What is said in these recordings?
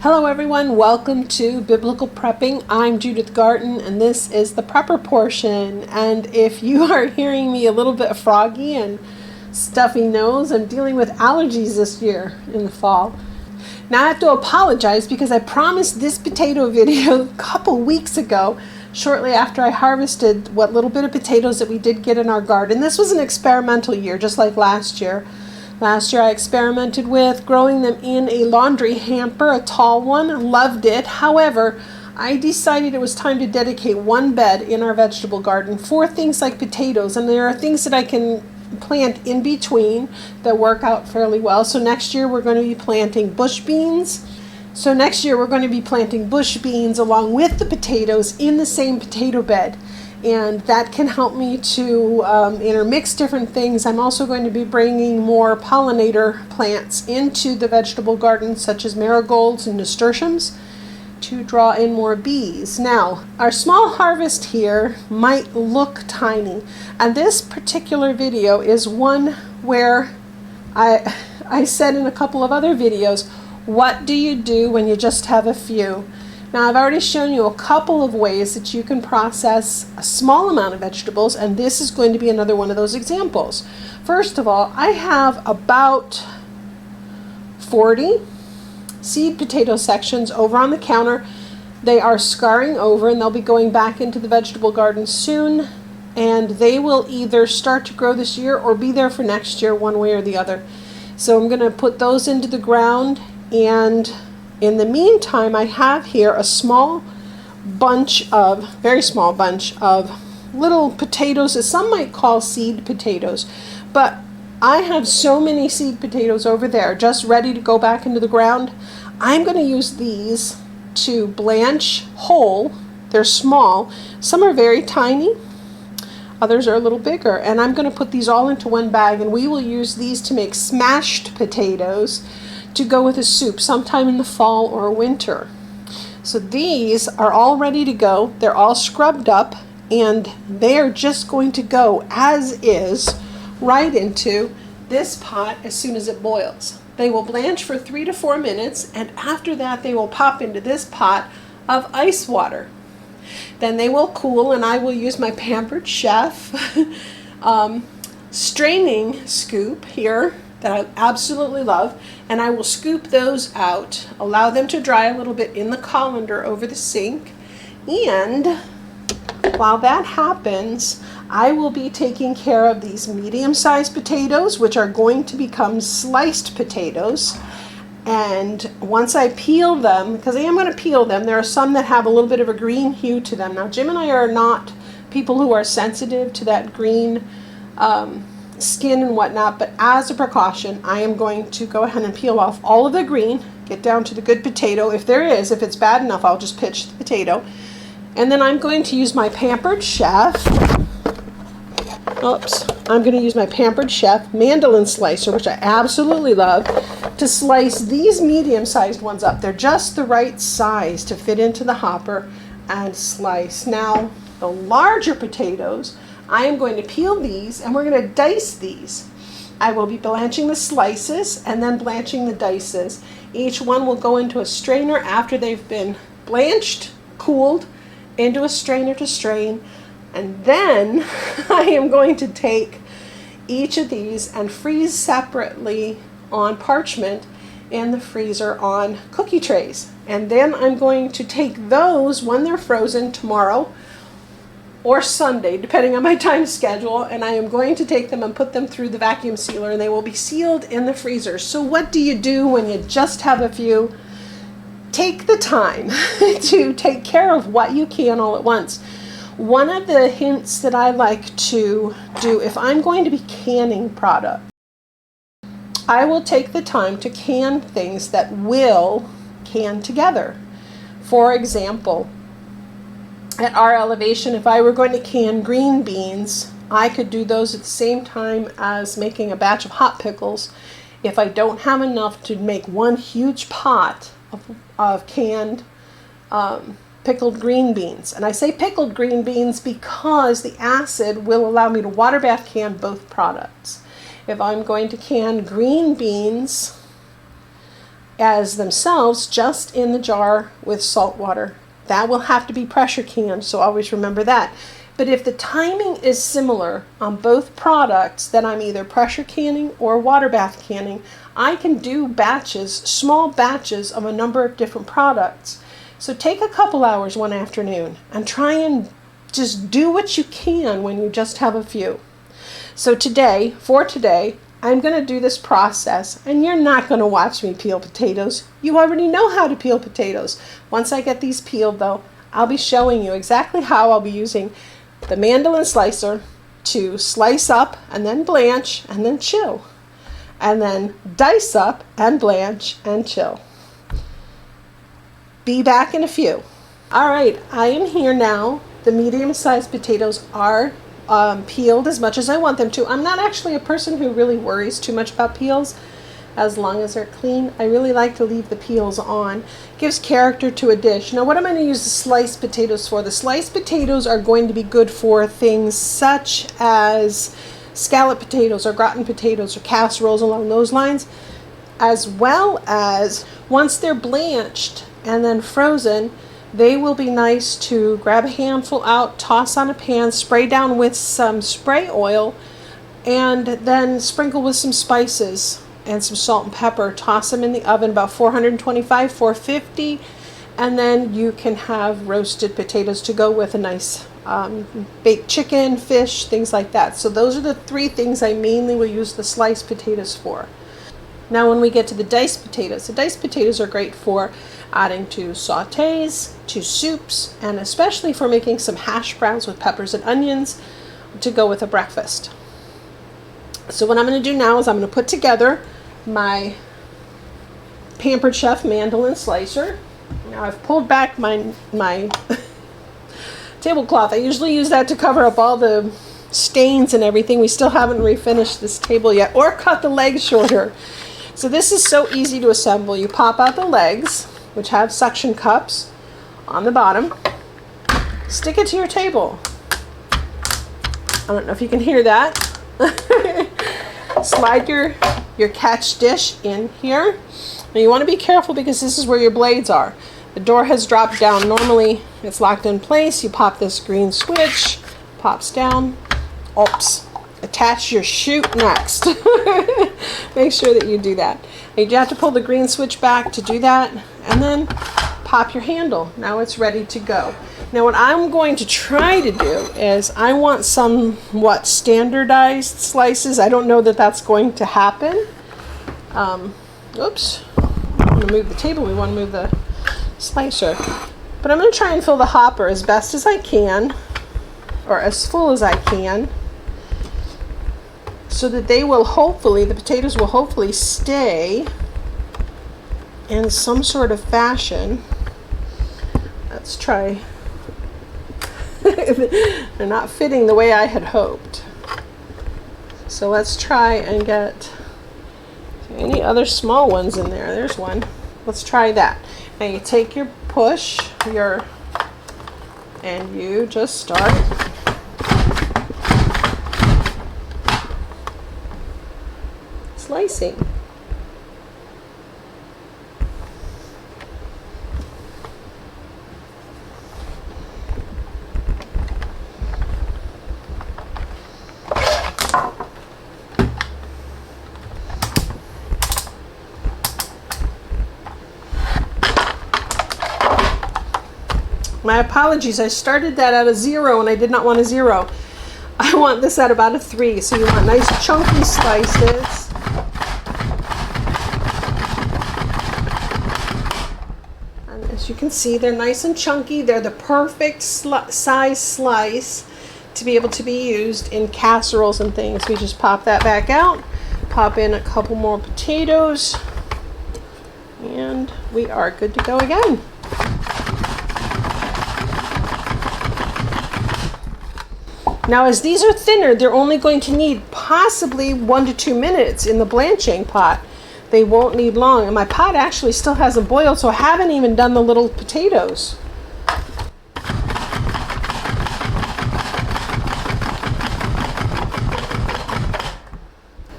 Hello everyone, welcome to Biblical Prepping. I'm Judith Garten and this is the prepper portion. And if you are hearing me a little bit froggy and stuffy nose, I'm dealing with allergies this year in the fall. Now I have to apologize because I promised this potato video a couple weeks ago, shortly after I harvested what little bit of potatoes that we did get in our garden. This was an experimental year, just like last year. Last year I experimented with growing them in a laundry hamper, a tall one, loved it. However, I decided it was time to dedicate one bed in our vegetable garden for things like potatoes, and there are things that I can plant in between that work out fairly well. So next year we're going to be planting bush beans. Along with the potatoes in the same potato bed. And that can help me to intermix different things. I'm also going to be bringing more pollinator plants into the vegetable garden, such as marigolds and nasturtiums, to draw in more bees. Now, our small harvest here might look tiny, and this particular video is one where I said in a couple of other videos, what do you do when you just have a few? Now, I've already shown you a couple of ways that you can process a small amount of vegetables, and this is going to be another one of those examples. First of all, I have about 40 seed potato sections over on the counter. They are scarring over, and they'll be going back into the vegetable garden soon, and they will either start to grow this year or be there for next year, one way or the other. So I'm going to put those into the ground, and in the meantime, I have here a very small bunch of little potatoes that some might call seed potatoes. But I have so many seed potatoes over there just ready to go back into the ground. I'm going to use these to blanch whole. They're small. Some are very tiny. Others are a little bigger. And I'm going to put these all into one bag, and we will use these to make smashed potatoes to go with a soup sometime in the fall or winter. So these are all ready to go. They're all scrubbed up, and they are just going to go as is right into this pot as soon as it boils. They will blanch for 3 to 4 minutes, and after that they will pop into this pot of ice water. Then they will cool, and I will use my Pampered Chef straining scoop here that I absolutely love, and I will scoop those out, allow them to dry a little bit in the colander over the sink, and while that happens, I will be taking care of these medium-sized potatoes, which are going to become sliced potatoes. And once I peel them, because I am going to peel them, there are some that have a little bit of a green hue to them. Now, Jim and I are not people who are sensitive to that green skin and whatnot, but as a precaution, I am going to go ahead and peel off all of the green, get down to the good potato. If there is, if it's bad enough, I'll just pitch the potato. And then I'm going to use my Pampered Chef. I'm going to use my Pampered Chef mandolin slicer, which I absolutely love, to slice these medium-sized ones up. They're just the right size to fit into the hopper and slice. Now, the larger potatoes, I am going to peel these, and we're going to dice these. I will be blanching the slices and then blanching the dices. Each one will go into a strainer after they've been blanched, cooled, into a strainer to strain. And then I am going to take each of these and freeze separately on parchment in the freezer on cookie trays. And then I'm going to take those when they're frozen tomorrow or Sunday, depending on my time schedule, and I am going to take them and put them through the vacuum sealer, and they will be sealed in the freezer. So what do you do when you just have a few? Take the time to take care of what you can all at once. One of the hints that I like to do, if I'm going to be canning product, I will take the time to can things that will can together. For example, at our elevation, if I were going to can green beans, I could do those at the same time as making a batch of hot pickles if I don't have enough to make one huge pot of canned pickled green beans. And I say pickled green beans because the acid will allow me to water bath can both products. If I'm going to can green beans as themselves just in the jar with salt water. That will have to be pressure canned, so always remember that. But if the timing is similar on both products that I'm either pressure canning or water bath canning, I can do batches, small batches of a number of different products. So take a couple hours one afternoon and try and just do what you can when you just have a few. So today, I'm going to do this process, and you're not going to watch me peel potatoes. You already know how to peel potatoes. Once I get these peeled, though, I'll be showing you exactly how I'll be using the mandolin slicer to slice up and then blanch and then chill. And then dice up and blanch and chill. Be back in a few. All right, I am here now. The medium-sized potatoes are peeled as much as I want them to. I'm not actually a person who really worries too much about peels as long as they're clean. I really like to leave the peels on. Gives character to a dish. Now what I'm going to use the sliced potatoes for? The sliced potatoes are going to be good for things such as scallop potatoes or gratin potatoes or casseroles along those lines, as well as once they're blanched and then frozen, they will be nice to grab a handful out, toss on a pan, spray down with some spray oil, and then sprinkle with some spices and some salt and pepper. Toss them in the oven about 425, 450, and then you can have roasted potatoes to go with a nice baked chicken, fish, things like that. So those are the three things I mainly will use the sliced potatoes for. Now when we get to the diced potatoes are great for adding to sautés, to soups, and especially for making some hash browns with peppers and onions to go with a breakfast. So what I'm going to do now is I'm going to put together my Pampered Chef mandolin slicer. Now I've pulled back my tablecloth. I usually use that to cover up all the stains and everything. We still haven't refinished this table yet or cut the legs shorter. So this is so easy to assemble. You pop out the legs, which have suction cups on the bottom. Stick it to your table. I don't know if you can hear that. Slide your catch dish in here. Now you want to be careful because this is where your blades are. The door has dropped down. Normally it's locked in place. You pop this green switch, pops down. Oops. Attach your chute next. Make sure that you do that. And you have to pull the green switch back to do that, and then pop your handle. Now it's ready to go. Now what I'm going to try to do is I want somewhat standardized slices. I don't know that that's going to happen. Oops. I'm going to move the table. We want to move the slicer. But I'm going to try and fill the hopper as best as I can, or as full as I can, so that they will hopefully, the potatoes will hopefully stay in some sort of fashion. Let's try. They're not fitting the way I had hoped. So let's try and get any other small ones in there. There's one. Let's try that. Now you take your push, and you just start slicing. My apologies, I started that at a 0 and I did not want a 0. I want this at about a 3, so you want nice chunky slices. And as you can see, they're nice and chunky. They're the perfect size slice to be able to be used in casseroles and things. We just pop that back out, pop in a couple more potatoes, and we are good to go again. Now, as these are thinner, they're only going to need possibly 1 to 2 minutes in the blanching pot. They won't need long. And my pot actually still hasn't boiled, so I haven't even done the little potatoes.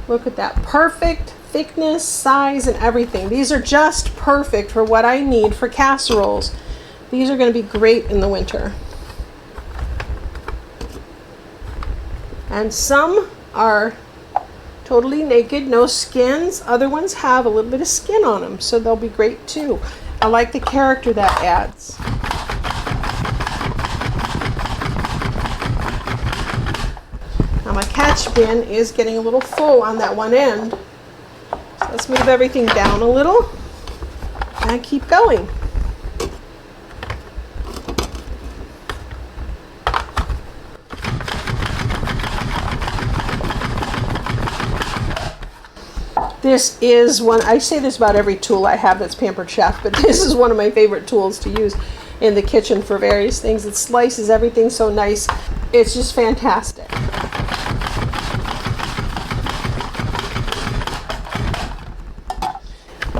Look at that perfect thickness, size, and everything. These are just perfect for what I need for casseroles. These are going to be great in the winter. And some are totally naked, no skins. Other ones have a little bit of skin on them, so they'll be great too. I like the character that adds. Now my catch bin is getting a little full on that one end. So let's move everything down a little and keep going. This is one, I say this about every tool I have that's Pampered Chef, but this is one of my favorite tools to use in the kitchen for various things. It slices everything so nice. It's just fantastic.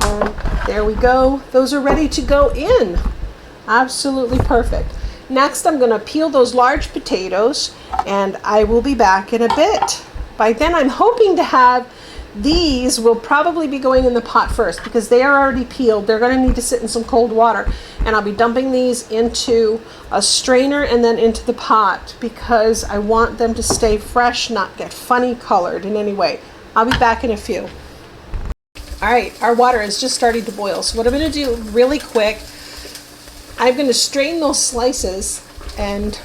And there we go. Those are ready to go in. Absolutely perfect. Next, I'm going to peel those large potatoes, and I will be back in a bit. By then, I'm hoping to have these will probably be going in the pot first because they are already peeled. They're going to need to sit in some cold water, and I'll be dumping these into a strainer and then into the pot because I want them to stay fresh, not get funny colored in any way. I'll be back in a few. All right, our water is just starting to boil. So what I'm going to do really quick, I'm going to strain those slices and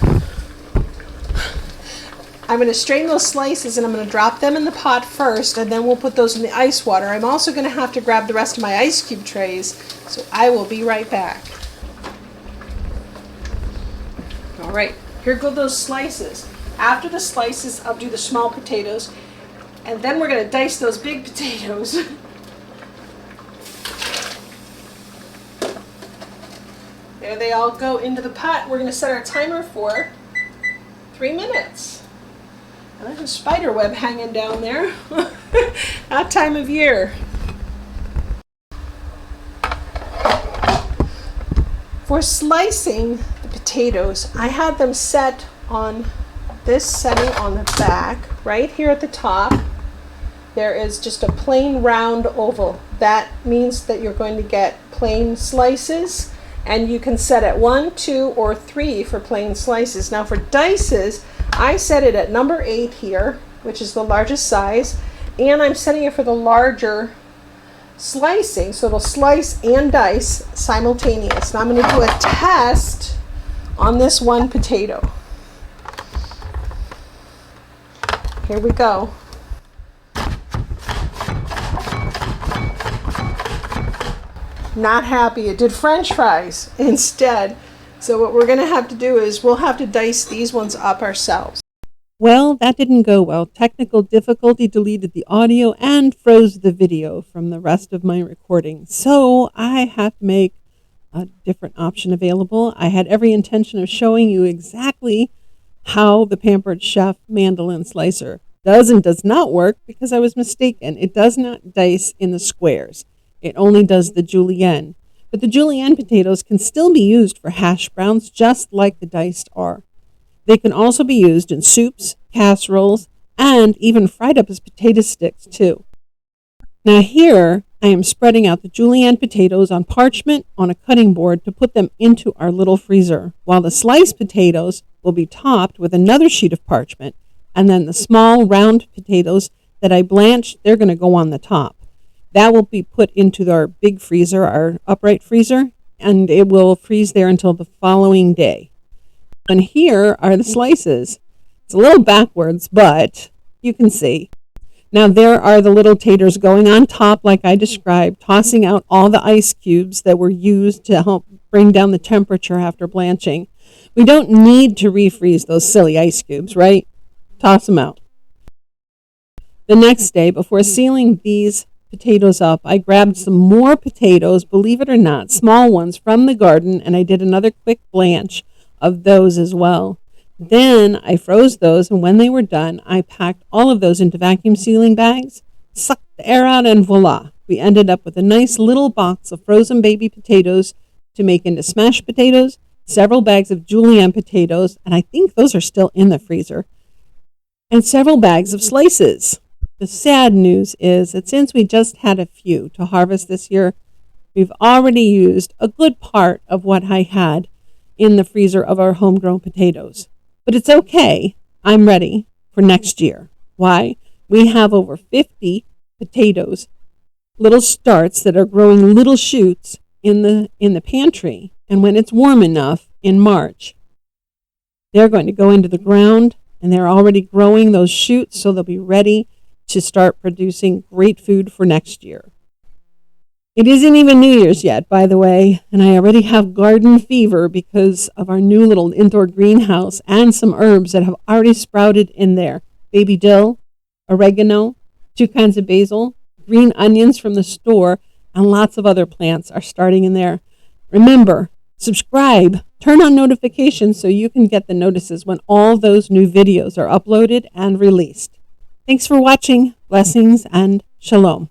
I'm going to drop them in the pot first, and then we'll put those in the ice water. I'm also going to have to grab the rest of my ice cube trays, so I will be right back. All right, here go those slices. After the slices, I'll do the small potatoes, and then we're going to dice those big potatoes. There they all go into the pot. We're going to set our timer for 3 minutes. And there's a spider web hanging down there. That time of year. For slicing the potatoes, I had them set on this setting on the back. Right here at the top, there is just a plain round oval. That means that you're going to get plain slices, and you can set at 1, 2, or 3 for plain slices. Now for dices, I set it at number 8 here, which is the largest size, and I'm setting it for the larger slicing, so it'll slice and dice simultaneous. Now I'm going to do a test on this one potato. Here we go. Not happy. It did French fries instead. So what we're going to have to do is we'll have to dice these ones up ourselves. Well, that didn't go well. Technical difficulty deleted the audio and froze the video from the rest of my recording. So I have to make a different option available. I had every intention of showing you exactly how the Pampered Chef mandolin slicer does and does not work because I was mistaken. It does not dice in the squares. It only does the julienne. But the julienne potatoes can still be used for hash browns just like the diced are. They can also be used in soups, casseroles, and even fried up as potato sticks too. Now here, I am spreading out the julienne potatoes on parchment on a cutting board to put them into our little freezer, while the sliced potatoes will be topped with another sheet of parchment, and then the small round potatoes that I blanched, they're going to go on the top. That will be put into our big freezer, our upright freezer, and it will freeze there until the following day. And here are the slices. It's a little backwards, but you can see. Now there are the little taters going on top like I described, tossing out all the ice cubes that were used to help bring down the temperature after blanching. We don't need to refreeze those silly ice cubes, right? Toss them out. The next day, before sealing these potatoes up, I grabbed some more potatoes, believe it or not, small ones from the garden, and I did another quick blanch of those as well. Then I froze those, and when they were done, I packed all of those into vacuum sealing bags, sucked the air out, and voila! We ended up with a nice little box of frozen baby potatoes to make into smashed potatoes, several bags of julienne potatoes, and I think those are still in the freezer, and several bags of slices. The sad news is that since we just had a few to harvest this year, we've already used a good part of what I had in the freezer of our homegrown potatoes. But it's okay. I'm ready for next year. Why? We have over 50 potatoes, little starts that are growing little shoots in the pantry. And when it's warm enough in March, they're going to go into the ground, and they're already growing those shoots, so they'll be ready to start producing great food for next year. It isn't even New Year's yet, by the way, and I already have garden fever because of our new little indoor greenhouse and some herbs that have already sprouted in there. Baby dill, oregano, 2 kinds of basil, green onions from the store, and lots of other plants are starting in there. Remember, subscribe, turn on notifications so you can get the notices when all those new videos are uploaded and released. Thanks for watching. Blessings and shalom.